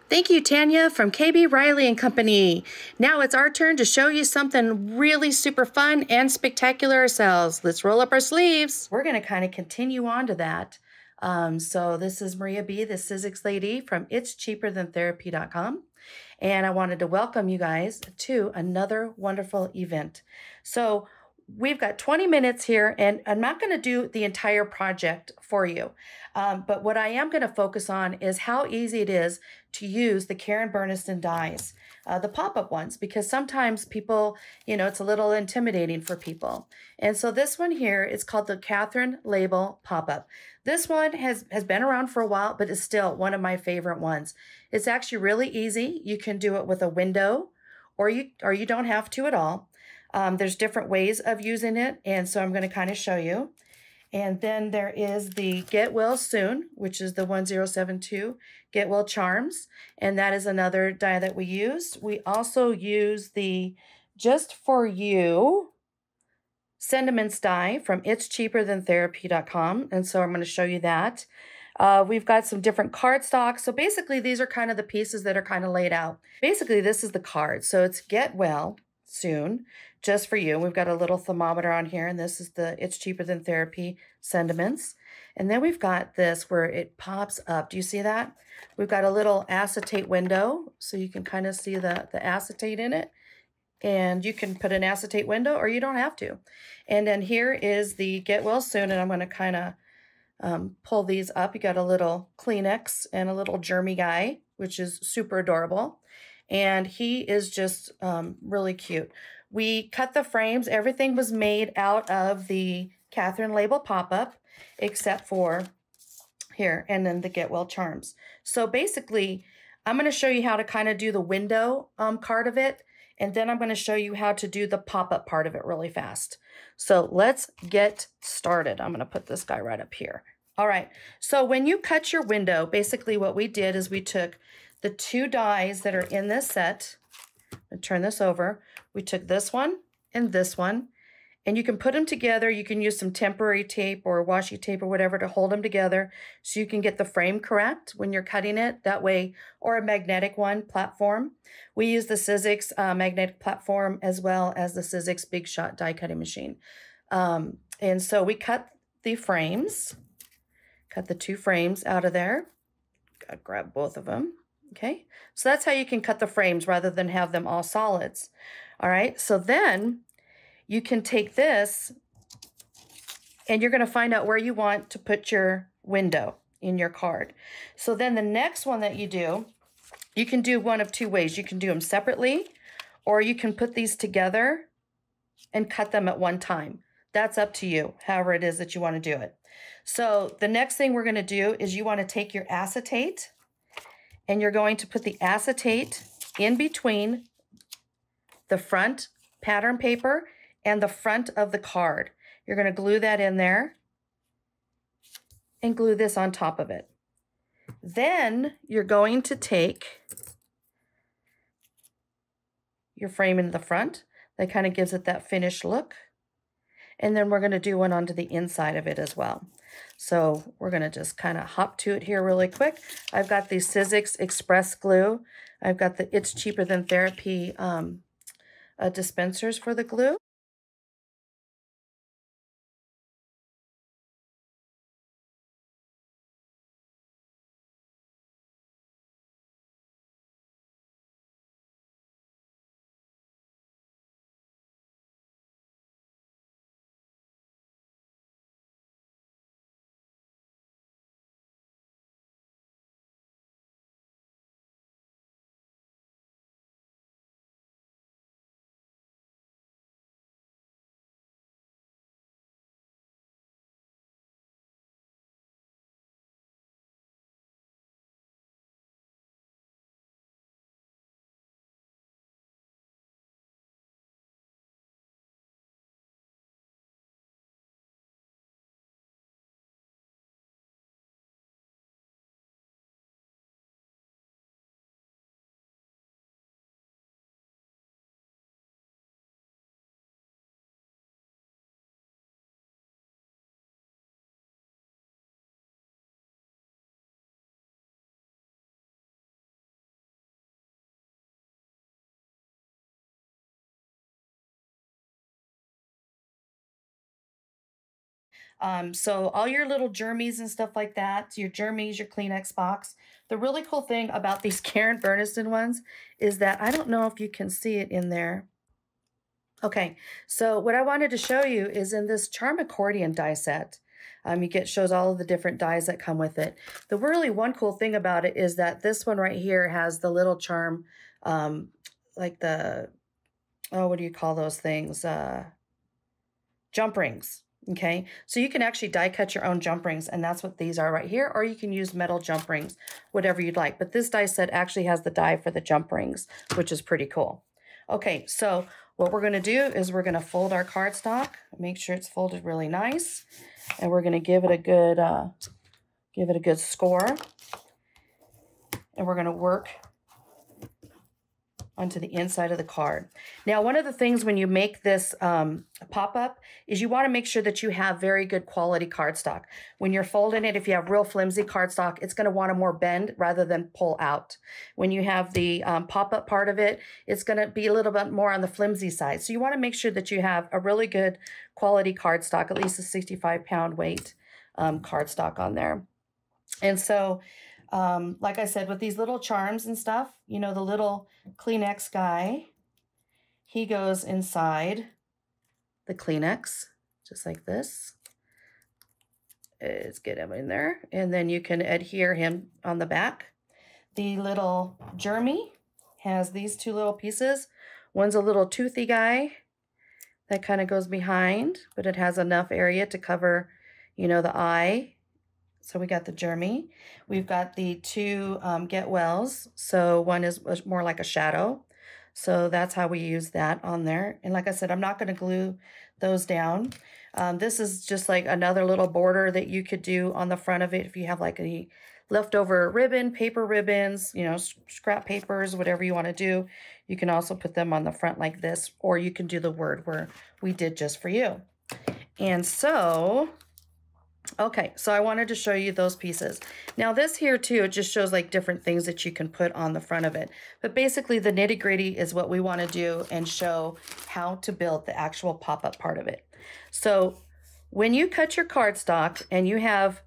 Thank you, Tanya from KB Riley & Company. Now it's our turn to show you something really super fun and spectacular ourselves. Let's roll up our sleeves. We're going to kind of continue on to that. So this is Maria B., the Sizzix lady from 𝐒𝐿𝐴𝐧𝐴𝐧𝐞. And I wanted to welcome you guys to another wonderful event. So we've got 20 minutes here, and I'm not going to do the entire project for you. But what I am going to focus on is how easy it is to use the Karen Burniston dies, the pop-up ones, because sometimes people, it's a little intimidating for people. And so this one here is called the Catherine Label Pop-Up. This one has been around for a while, but is still one of my favorite ones. It's actually really easy. You can do it with a window, or you don't have to at all. There's different ways of using it, and so I'm going to kind of show you. And then there is the Get Well Soon, which is the 1072 Get Well Charms, and that is another die that we used. We also use the Just For You Sentiments die from 𝐒𝐒𝐿𝐴𝐧𝐴𝐧𝐞.com, and so I'm going to show you that. We've got some different cardstocks. So basically, these are kind of the pieces that are kind of laid out. Basically, this is the card. So it's Get Well Soon, Just For You. We've got a little thermometer on here, and this is the 𝐒𝐒𝐿𝐴𝐧𝐴𝐧𝐞 sentiments. And then we've got this where it pops up. Do you see that? We've got a little acetate window, so you can kind of see the acetate in it. And you can put an acetate window, or you don't have to. And then here is the Get Well Soon, and I'm going to kind of pull these up. You got a little Kleenex and a little germy guy, which is super adorable. And he is just really cute. We cut the frames. Everything was made out of the Catherine Label pop-up, except for here, and then the Get Well Charms. So basically, I'm going to show you how to kind of do the window card of it, and then I'm going to show you how to do the pop-up part of it really fast. So let's get started. I'm going to put this guy right up here. All right, so when you cut your window, basically what we did is we took the two dies that are in this set, and turn this over. We took this one, and you can put them together. You can use some temporary tape or washi tape or whatever to hold them together so you can get the frame correct when you're cutting it that way, or a magnetic one platform. We use the Sizzix magnetic platform as well as the Sizzix Big Shot die cutting machine. And so we cut the frames, cut the two frames out of there. Gotta grab both of them. Okay, so that's how you can cut the frames rather than have them all solids. All right, so then you can take this and you're going to find out where you want to put your window in your card. So then the next one that you do, you can do one of two ways. You can do them separately, or you can put these together and cut them at one time. That's up to you, however it is that you want to do it. So the next thing we're going to do is you want to take your acetate, and you're going to put the acetate in between the front pattern paper and the front of the card. You're going to glue that in there and glue this on top of it. Then you're going to take your frame in the front. That kind of gives it that finished look. And then we're going to do one onto the inside of it as well. So we're going to just kind of hop to it here really quick. I've got the Sizzix Express glue. I've got the 𝐒𝐒𝐴𝐧𝐴𝐧𝐞 dispensers for the glue. So all your little germies and stuff like that, your germies, your Kleenex box. The really cool thing about these Karen Burniston ones is that I don't know if you can see it in there. Okay, so what I wanted to show you is in this charm accordion die set. Shows all of the different dies that come with it. The really one cool thing about it is that this one right here has the little charm, like the, oh, what do you call those things? Jump rings. Okay, so you can actually die cut your own jump rings, and that's what these are right here, or you can use metal jump rings, whatever you'd like. But this die set actually has the die for the jump rings, which is pretty cool. Okay, so what we're going to do is we're going to fold our cardstock, make sure it's folded really nice, and we're going to give it a good score, and we're going to work onto the inside of the card. Now, one of the things when you make this pop-up is you want to make sure that you have very good quality cardstock. When you're folding it, if you have real flimsy cardstock, it's going to want to more bend rather than pull out. When you have the pop-up part of it, it's going to be a little bit more on the flimsy side. So you want to make sure that you have a really good quality cardstock, at least a 65-pound weight cardstock on there. And so, like I said, with these little charms and stuff, you know, the little Kleenex guy, he goes inside the Kleenex, just like this. Let's get him in there. And then you can adhere him on the back. The little Germy has these two little pieces. One's a little toothy guy that kind of goes behind, but it has enough area to cover, you know, the eye. So we got the Germy. We've got the two Get Wells. So one is more like a shadow. So that's how we use that on there. And like I said, I'm not going to glue those down. This is just like another little border that you could do on the front of it if you have like a leftover ribbon, paper ribbons, you know, scrap papers, whatever you want to do. You can also put them on the front like this, or you can do the word where we did just for you. And so... okay, so I wanted to show you those pieces. Now this here too, it just shows like different things that you can put on the front of it. But basically the nitty gritty is what we want to do and show how to build the actual pop-up part of it. So when you cut your cardstock and you have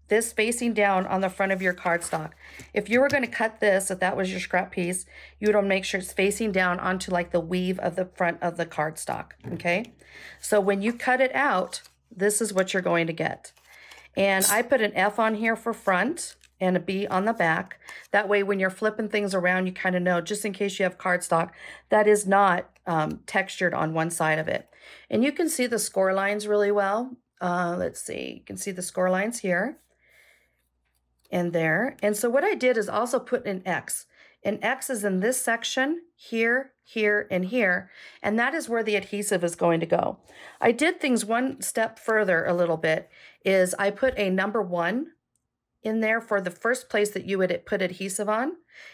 this facing down on the front of your cardstock, if you were going to cut this, if that was your scrap piece, you would make sure it's facing down onto like the weave of the front of the cardstock, okay? So when you cut it out, this is what you're going to get. And I put an F on here for front and a B on the back. That way when you're flipping things around, you kind of know, just in case you have cardstock, that is not textured on one side of it. And you can see the score lines really well. Let's see, you can see the score lines here and there. And so what I did is also put an X. An X is in this section, here, here, and here, and that is where the adhesive is going to go. I did things one step further a little bit, is I put a number 1 in there for the first place that you would put adhesive on,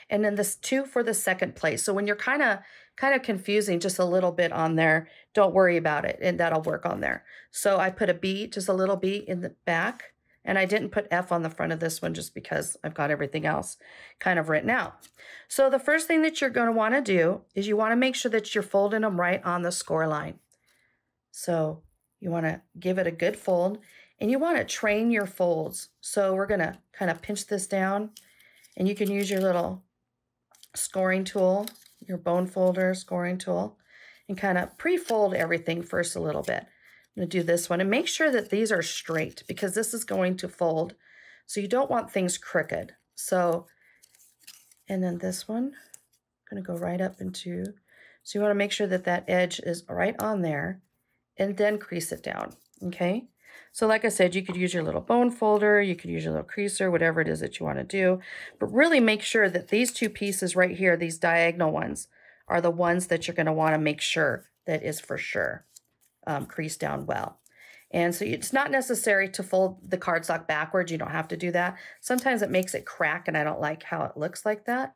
and then this 2 for the second place. So when you're kind of confusing just a little bit on there, don't worry about it, and that'll work on there. So I put a B, just a little B in the back, and I didn't put F on the front of this one just because I've got everything else kind of written out. So the first thing that you're going to want to do is you want to make sure that you're folding them right on the score line. So you want to give it a good fold, and you want to train your folds. So we're going to kind of pinch this down, and you can use your little scoring tool, your bone folder scoring tool, and kind of pre-fold everything first a little bit. I'm going to do this one and make sure that these are straight because this is going to fold. So you don't want things crooked. So, and then this one, I'm going to go right up into, so you want to make sure that that edge is right on there and then crease it down. Okay. So like I said, you could use your little bone folder, you could use your little creaser, whatever it is that you want to do, but really make sure that these two pieces right here, these diagonal ones, are the ones that you're going to want to make sure that is for sure crease down well. And so it's not necessary to fold the cardstock backwards. You don't have to do that. Sometimes it makes it crack, and I don't like how it looks like that.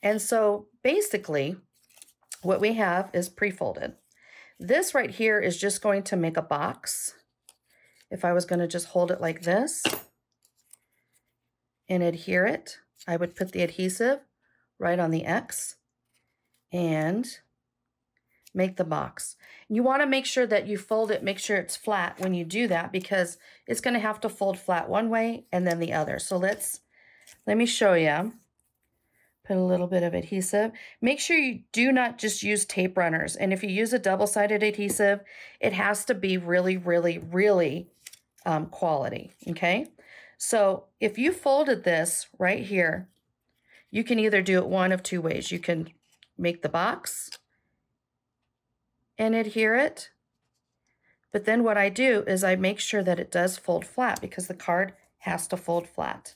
And so basically what we have is pre-folded. This right here is just going to make a box. If I was going to just hold it like this and adhere it, I would put the adhesive right on the X and make the box. You want to make sure that you fold it, make sure it's flat when you do that, because it's going to have to fold flat one way and then the other. So let me show you. Put a little bit of adhesive. Make sure you do not just use tape runners. And if you use a double-sided adhesive, it has to be really, really, really quality, okay? So if you folded this right here, you can either do it one of two ways. You can make the box and adhere it. But then what I do is I make sure that it does fold flat, because the card has to fold flat,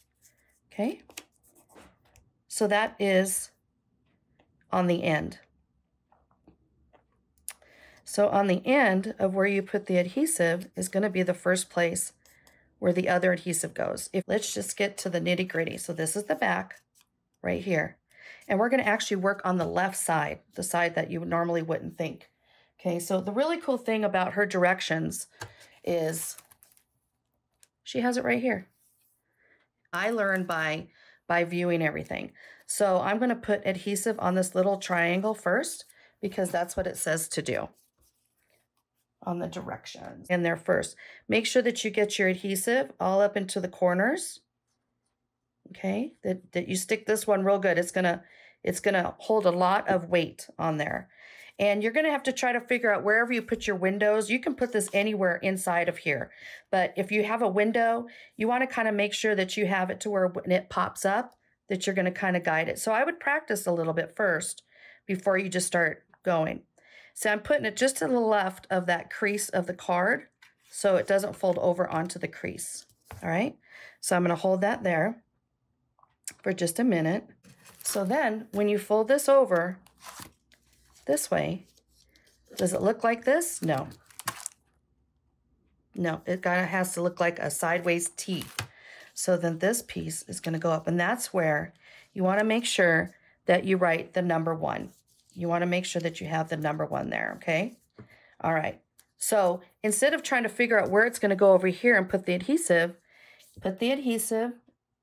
okay? So that is on the end. So on the end of where you put the adhesive is going to be the first place where the other adhesive goes. Let's just get to the nitty gritty. So this is the back right here. And we're going to actually work on the left side, the side that you normally wouldn't think. Okay, so the really cool thing about her directions is she has it right here. I learned by viewing everything. So I'm going to put adhesive on this little triangle first, because that's what it says to do on the directions in there first. Make sure that you get your adhesive all up into the corners. Okay, that you stick this one real good. It's gonna hold a lot of weight on there. And you're gonna have to try to figure out wherever you put your windows. You can put this anywhere inside of here. But if you have a window, you wanna kind of make sure that you have it to where when it pops up, that you're gonna kind of guide it. So I would practice a little bit first before you just start going. So I'm putting it just to the left of that crease of the card so it doesn't fold over onto the crease. All right, so I'm gonna hold that there for just a minute. So then when you fold this over this way, does it look like this? No. No, it has to look like a sideways T. So then this piece is going to go up, and that's where you want to make sure that you write the number 1. You want to make sure that you have the number 1 there, okay? All right. So instead of trying to figure out where it's going to go over here and put the adhesive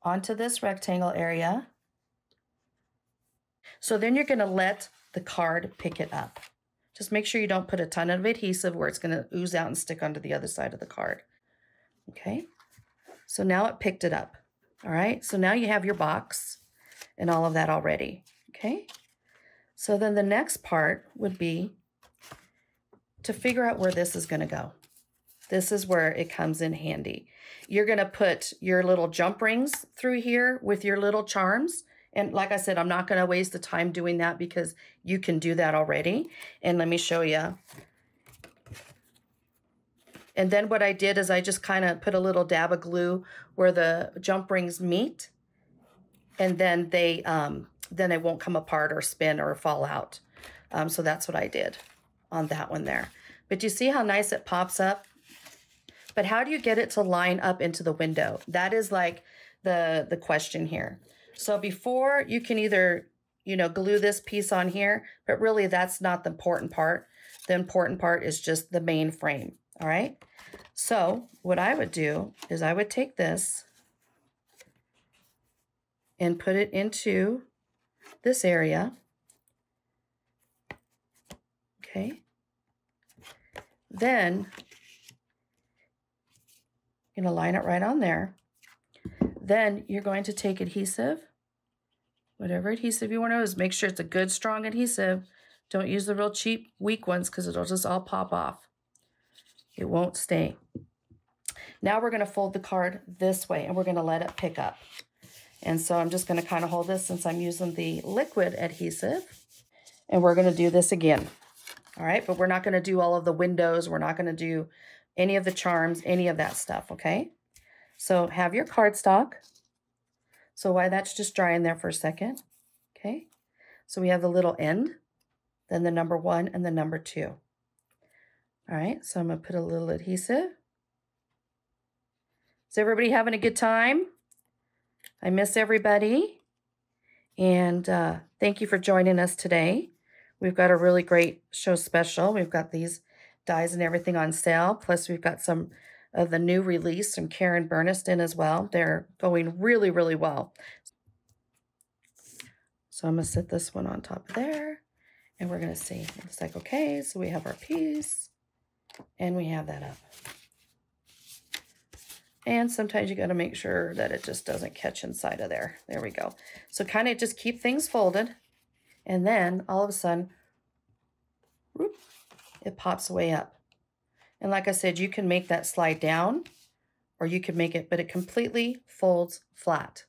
onto this rectangle area. So then you're going to let the card pick it up. Just make sure you don't put a ton of adhesive where it's going to ooze out and stick onto the other side of the card. Okay, so now it picked it up. All right, so now you have your box and all of that already. Okay, so then the next part would be to figure out where this is going to go. This is where it comes in handy. You're going to put your little jump rings through here with your little charms. And like I said, I'm not going to waste the time doing that because you can do that already. And let me show you. And then what I did is I just kind of put a little dab of glue where the jump rings meet. And then they won't come apart or spin or fall out. So that's what I did on that one there. But you see how nice it pops up? But how do you get it to line up into the window? That is like the question here. So before, you can either, glue this piece on here, but really that's not the important part. The important part is just the main frame, all right? So what I would do is I would take this and put it into this area, okay? Then you're going to line it right on there. Then you're going to take adhesive, whatever adhesive you want to use. Make sure it's a good, strong adhesive. Don't use the real cheap, weak ones because it'll just all pop off. It won't stay. Now we're going to fold the card this way, and we're going to let it pick up. And so I'm just going to kind of hold this since I'm using the liquid adhesive. And we're going to do this again. All right, but we're not going to do all of the windows. We're not going to do any of the charms, any of that stuff, okay? So have your cardstock. So while that's just drying there for a second, okay? So we have the little end, then the number 1 and the number 2. All right, so I'm going to put a little adhesive. Is everybody having a good time? I miss everybody. And thank you for joining us today. We've got a really great show special. We've got these dies and everything on sale. Plus we've got some of the new release from Karen Burniston as well. They're going really, really well. So I'm going to set this one on top of there. And we're going to see. It's like, okay, so we have our piece and we have that up. And sometimes you got to make sure that it just doesn't catch inside of there. There we go. So kind of just keep things folded. And then all of a sudden, whoop, it pops way up. And like I said, you can make that slide down or you can make it, but it completely folds flat.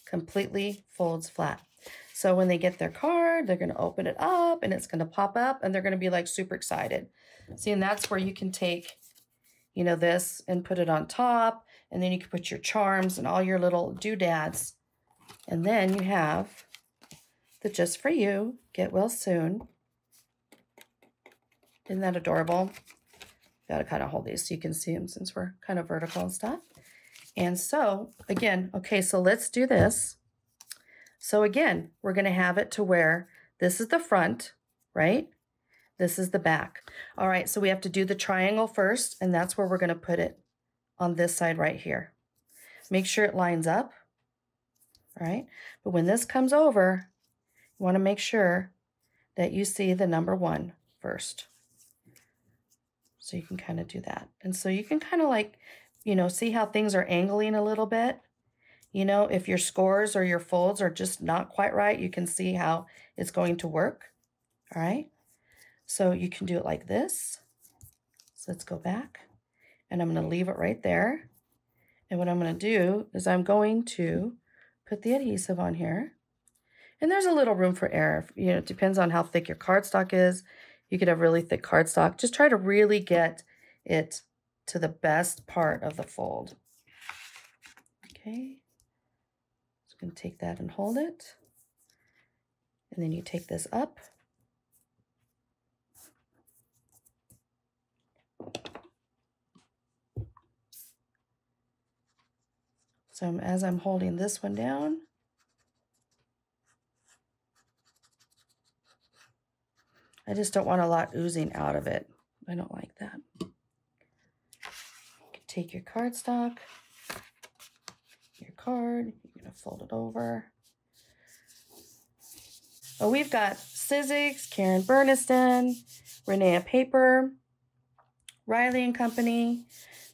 Completely folds flat. So when they get their card, they're going to open it up and it's going to pop up and they're going to be like super excited. See, and that's where you can take, you know, this and put it on top, and then you can put your charms and all your little doodads. And then you have the Just For You, Get Well Soon. Isn't that adorable? Got to kind of hold these so you can see them since we're kind of vertical and stuff. And so again, okay, so let's do this. So again, we're going to have it to where this is the front, right? This is the back. All right, so we have to do the triangle first, and that's where we're going to put it on this side right here. Make sure it lines up, all right? But when this comes over, you want to make sure that you see the number 1 first. So you can kind of do that. And so you can kind of like, you know, see how things are angling a little bit. You know, if your scores or your folds are just not quite right, you can see how it's going to work, all right? So you can do it like this. So let's go back, and I'm going to leave it right there. And what I'm going to do is I'm going to put the adhesive on here. And there's a little room for error. You know, it depends on how thick your cardstock is. You could have really thick cardstock. Just try to really get it to the best part of the fold. Okay. So I'm going to take that and hold it. And then you take this up. So as I'm holding this one down, I just don't want a lot oozing out of it. I don't like that. You can take your cardstock, your card, you're going to fold it over. Oh, we've got Sizzix, Karen Burniston, Renee Paper, Riley and Company.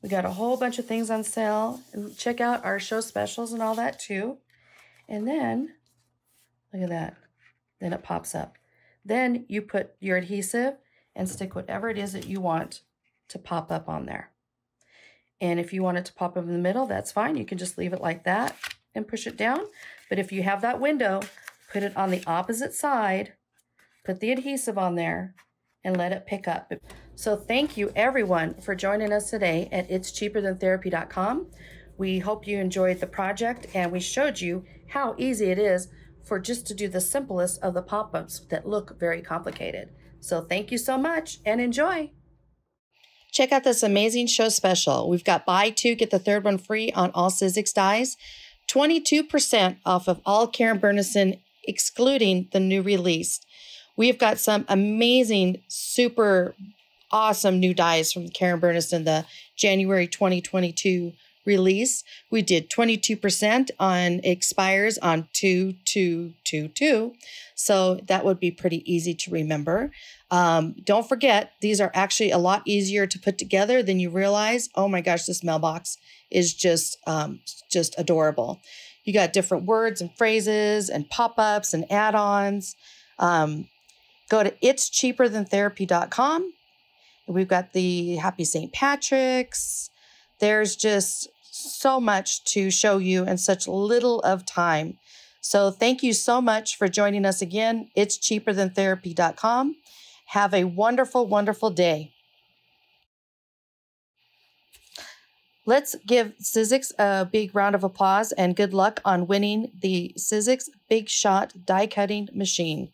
We got a whole bunch of things on sale. And check out our show specials and all that too. And then, look at that. Then it pops up. Then you put your adhesive and stick whatever it is that you want to pop up on there. And if you want it to pop up in the middle, that's fine. You can just leave it like that and push it down. But if you have that window, put it on the opposite side, put the adhesive on there, and let it pick up. So thank you everyone for joining us today at 𝐒𝐻eaperthantherapy.com. We hope you enjoyed the project, and we showed you how easy it is for just to do the simplest of the pop-ups that look very complicated. So thank you so much and enjoy. Check out this amazing show special. We've got buy 2, get the 3rd one free on all Sizzix dies. 22% off of all Karen Burniston, excluding the new release. We've got some amazing, super awesome new dies from Karen Burniston, the January 2022 release. We did 22% on expires on 2/2/22. So that would be pretty easy to remember. Don't forget, these are actually a lot easier to put together than you realize. Oh my gosh, this mailbox is just adorable. You got different words and phrases and pop-ups and add-ons. Go to 𝐒𝐻eaperthantherapy.com. We've got the Happy St. Patrick's. There's just so much to show you in such little of time. So thank you so much for joining us again. 𝐒𝐻eaperthantherapy.com. Have a wonderful, wonderful day. Let's give Sizzix a big round of applause and good luck on winning the Sizzix Big Shot die cutting machine.